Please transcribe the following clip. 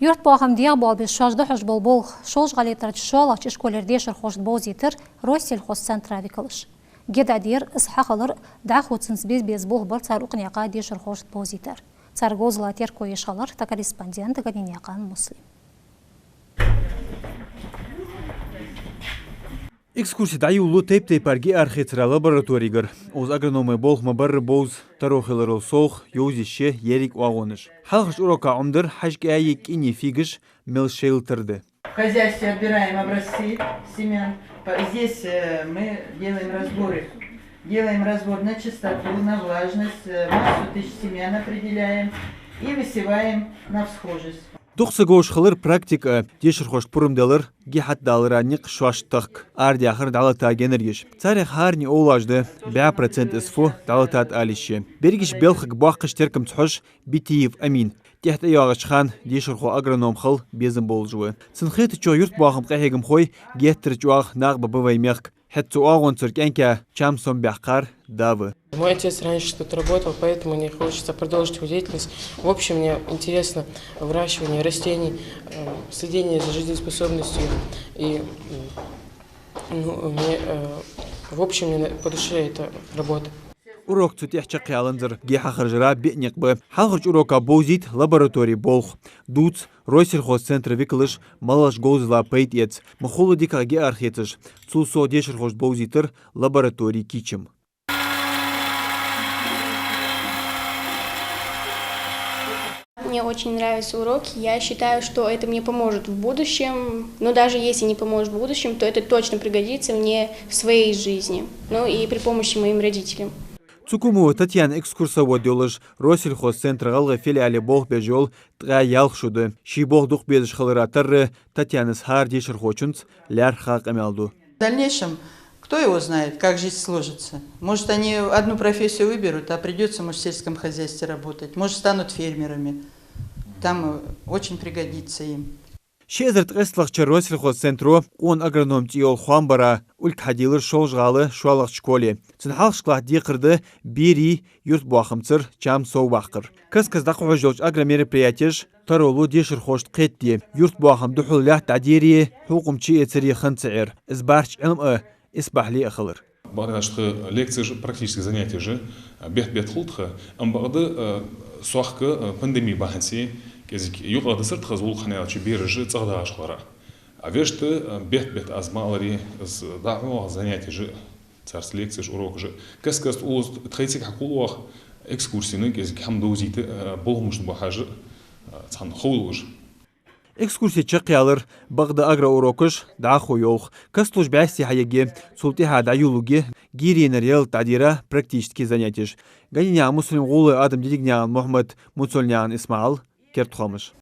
Yurt bağım diye bol bir şajda hoş bol şoj galetler şolaç işkoller şer hoş bozitir Rossel hos centra vikalish. Gedadir ishaqalır da xotsins bez bol bar taruqni yaqa şer hoş bozitir. Sargozlater koyışalar ta korrespondent gadin yaqan muslim. Экскурсия даю тейп парги архитектура лабораторийгар. Оз агрономы бол мабар боз тарохиларол сох юзище ерик вагоныш. Халхаш урока умдыр хашки айик ини фигиш мелшейлтерды. В хозяйстве отбираем образцы семян. Здесь мы делаем разборы. Делаем разбор на чистоту, на влажность, массу тысяч семян определяем и высеваем на всхожесть. Духса гоушхалыр практика дешер хош пурумдалыр гихат далыраник шваштак арди ахыр далата генергиш. Царих харни олажды 5% исфу далатат алище. Бергиш белхик бахкыш терким цхош битиев амин. Техт аяғышхан дешер хо агроном хал безым болжуы. Сынхет чо юрт бахым қахегім хой геттір чуақ нағба бываймеқ. Хэтцу агон циркенке чамсом бяхкар давы. Мой отец раньше что-то работал, поэтому мне хочется продолжить его деятельность. В общем, мне интересно выращивание растений, следение за жизнеспособностью. И в общем, мне по душе эта работа. Урок цутех чакяланзер геха харжара бетник бы. Халхарч урока бозит лабораторий болх. Дуц Ройсельхоз центр виклыш малаш гозла пейтец. Махолу дика ге архетыш. Цулсо дешерхоз бозитер лабораторий кичим. Мне очень нравятся уроки. Я считаю, что это мне поможет в будущем. Но даже если не поможет в будущем, то это точно пригодится мне в своей жизни. Ну и при помощи моим родителям. Цукуму Татьяна экскурсовод делаж Ройсельхоз центр галга филиале бог бежол тга ялхшуды. Ши бог дух безш халыратыр Татьяна схар дешерхочунц ляр хак амялду. В дальнейшем, кто его знает, как жизнь сложится. Может, они одну профессию выберут, а придется, может, в сельском хозяйстве работать. Может, станут фермерами. Там очень пригодится им. Шезерт эстлахча Ройсельхоз центру он агроном тиол хуамбара ультхадилыр шолжгалы шуалах школе. Цинхалшклах дикырды бири юрт буахымцыр чам соу бахкыр. Кыз-кыздақ хождолч агромероприятиж таролу дешер хошт қетти. Юрт буахым духуллях тадири хукумчи эцери хынцер. Избарч илм избахли ахылыр. Благодаря что лекции же практически занятия же бет хултха амбарды суахка пандемии баханси юqады сырт хазул ханал чибиржи цагдашлара. А вешты бет азмалари с дa'ва занятия же царс лекции же урок же. Каскас уз тхайцик хакулуах экскурсийны кезик хамдозиты болмуш бахажы цан хулуж. Экскурсия чакялыр багда агро урокыш даху йох. Кастуж бясти хаяге султиха даюлуге гиринер ел тадира практически занятия. Ганиня муслим гулы адам дедигнян Мухаммад Муцольнян Исмаил Кертхомыш.